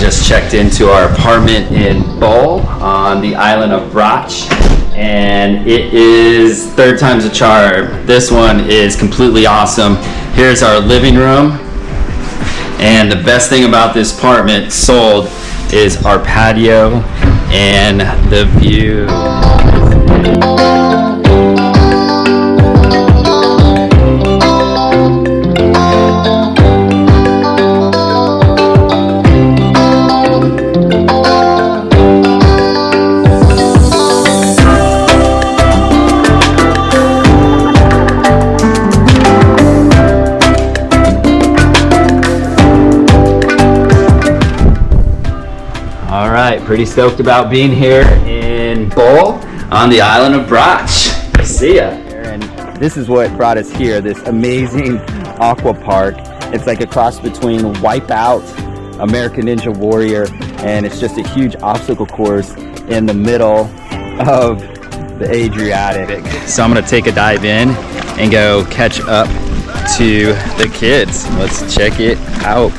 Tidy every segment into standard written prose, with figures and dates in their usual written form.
just checked into our apartment in Bol on the island of Brač, and it is 3rd time's a charm. This one is completely awesome. Here's our living room, and the best thing about this apartment sold is our patio and the view. Pretty stoked about being here in Bol on the island of Brač. See ya. And this is what brought us here, this amazing Aquapark. It's like a cross between Wipeout, American Ninja Warrior, and it's just a huge obstacle course in the middle of the Adriatic. So I'm gonna take a dive in and go catch up to the kids. Let's check it out.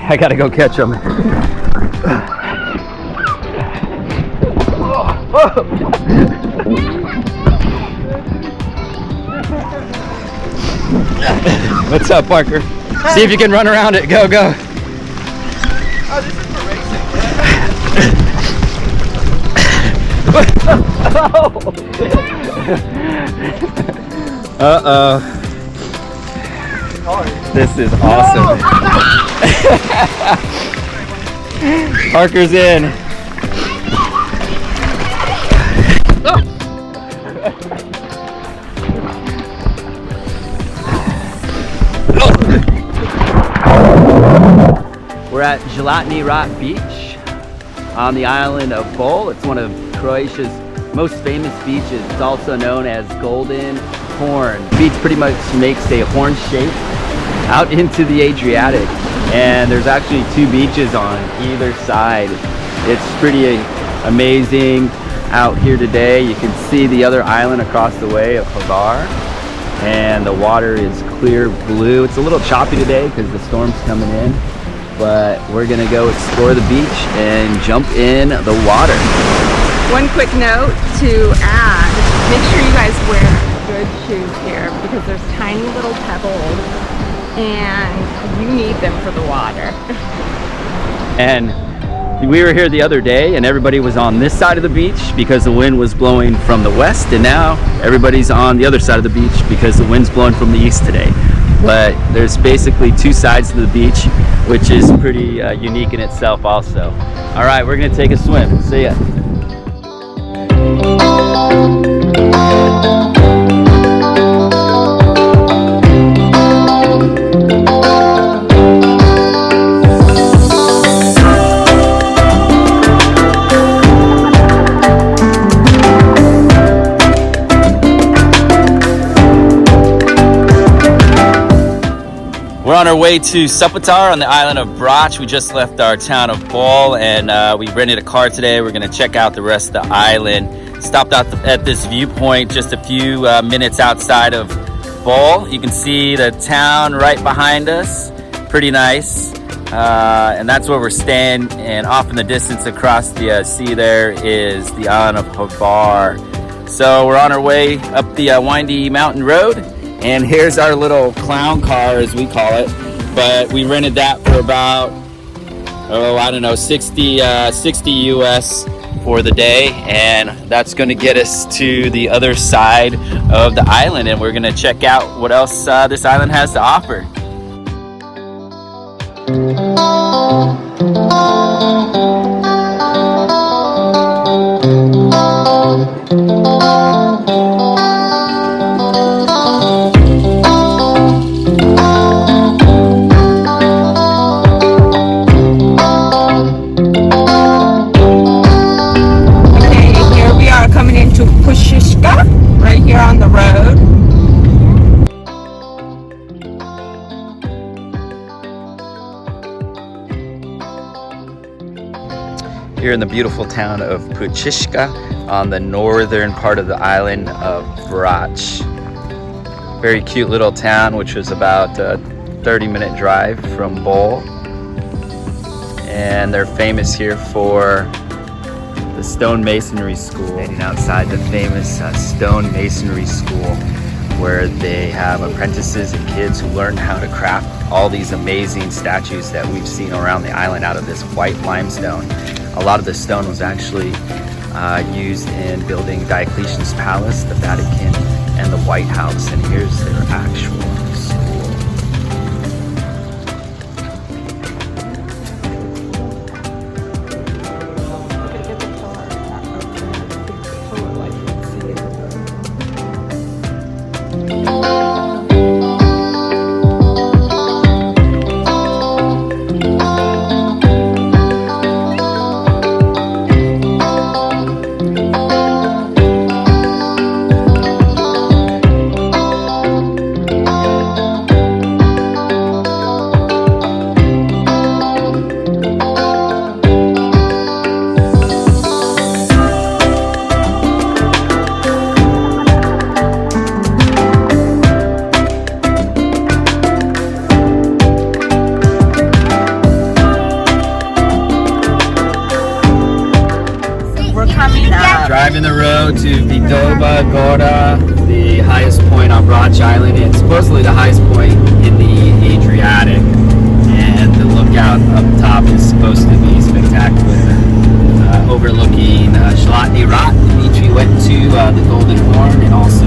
I gotta go catch them. What's up, Parker? See if you can run around it. Go, go. Oh, this is for racing. Uh-oh. This is awesome. Parker's in. We're at Zlatni Rat Beach on the island of Bol. It's one of Croatia's most famous beaches. It's also known as Golden Horn. The beach pretty much makes a horn shape out into the Adriatic, and there's actually 2 beaches on either side. It's pretty amazing out here today. You can see the other island across the way of Hvar, and the water is clear blue. It's a little choppy today because the storm's coming in, but we're gonna go explore the beach and jump in the water. One quick note to add, make sure you guys wear good shoes here because there's tiny little pebbles and you need them for the water. And we were here the other day and everybody was on this side of the beach because the wind was blowing from the west, and now everybody's on the other side of the beach because the wind's blowing from the east today. But there's basically 2 sides to the beach, which is pretty unique in itself also. All right, we're gonna take a swim. See ya. We're on our way to Supertar on the island of Brač. We just left our town of Bol, and we rented a car today. We're gonna check out the rest of the island. Stopped out at this viewpoint just a few minutes outside of Bol. You can see the town right behind us. Pretty nice. And that's where we're staying. And off in the distance across the sea there is the island of Hvar. So we're on our way up the windy mountain road. And here's our little clown car, as we call it. But we rented that for about, I don't know, 60 US for the day. And that's gonna get us to the other side of the island. And we're gonna check out what else this island has to offer. Pucisca, right here on the road. Here in the beautiful town of Pucisca on the northern part of the island of Brač. Very cute little town, which was about a 30-minute drive from Bol. And they're famous here for the stonemasonry school. Standing outside the famous stonemasonry school, where they have apprentices and kids who learn how to craft all these amazing statues that we've seen around the island out of this white limestone. A lot of the stone was actually used in building Diocletian's palace, the Vatican, and the White House. And here's their actual school. Driving the road to Vidova Gora, the highest point on Brač Island, and supposedly the highest point in the Adriatic. And the lookout up top is supposed to be spectacular, overlooking Zlatni Rat, the beach we went to, the Golden Horn, and also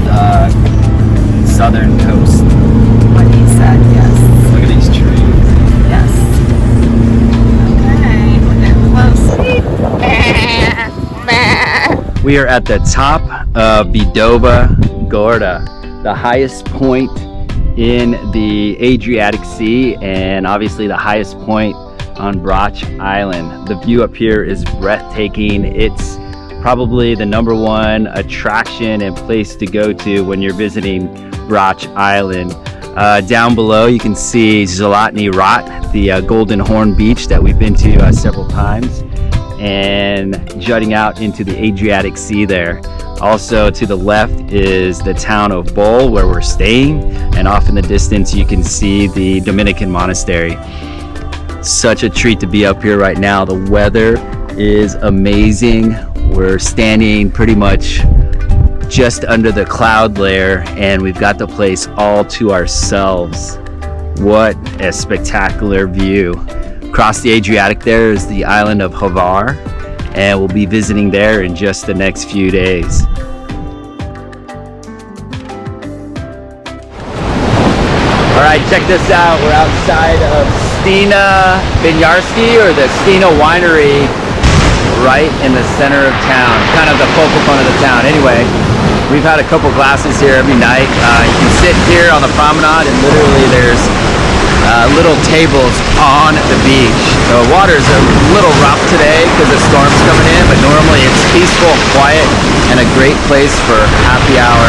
the southern coast. What he said, yes. Look at these trees. Yes. Okay, we're getting close. We are at the top of Vidova Gora, the highest point in the Adriatic Sea, and obviously the highest point on Brač Island. The view up here is breathtaking. It's probably the #1 attraction and place to go to when you're visiting Brač Island. Down below you can see Zlatni Rat, the Golden Horn beach that we've been to several times, and jutting out into the Adriatic Sea there. Also to the left is the town of Bol, where we're staying, and off in the distance you can see the Dominican monastery. Such a treat to be up here right now. The weather is amazing. We're standing pretty much just under the cloud layer, and we've got the place all to ourselves. What a spectacular view. Across the Adriatic there is the island of Hvar, and we'll be visiting there in just the next few days. All right, check this out. We're outside of Stina Winery, or the Stina Winery, right in the center of town, kind of the focal point of the town. Anyway, we've had a couple glasses here every night. You can sit here on the promenade, and literally there's little tables on the beach. The water's a little rough today because the storm's coming in, but normally it's peaceful, quiet, and a great place for happy hour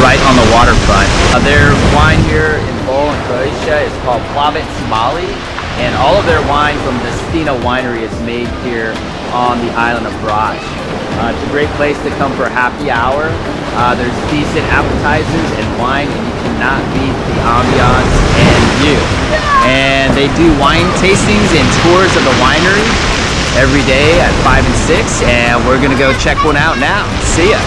right on the waterfront. Their wine here in Bol in Croatia is called Plavet Mali, and all of their wine from the Stina Winery is made here on the island of Brač. It's a great place to come for happy hour. There's decent appetizers and wine, and you cannot beat the ambiance and view. And they do wine tastings and tours of the winery every day at 5 and 6, and we're gonna go check one out now. See ya.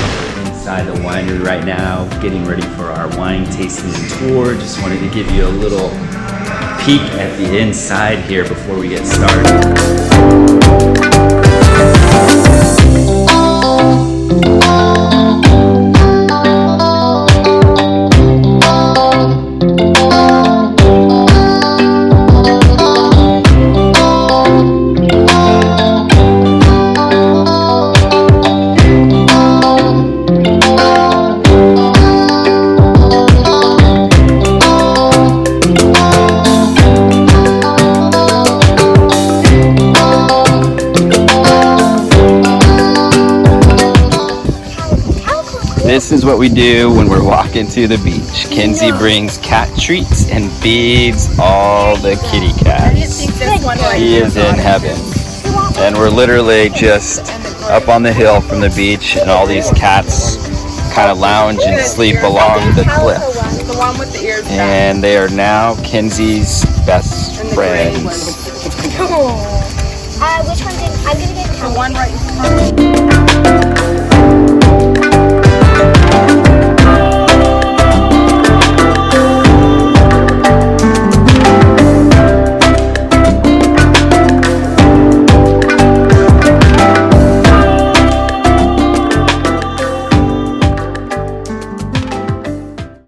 Inside the winery right now, getting ready for our wine tasting tour. Just wanted to give you a little peek at the inside here before we get started. This is what we do when we're walking to the beach. Kenzie brings cat treats and feeds all the kitty cats. He is in heaven. And we're literally just up on the hill from the beach, and all these cats kind of lounge and sleep along the cliff. The one with the ears back. And they are now Kenzie's best And the gray one. friends. Which one did I'm gonna get The one right in front.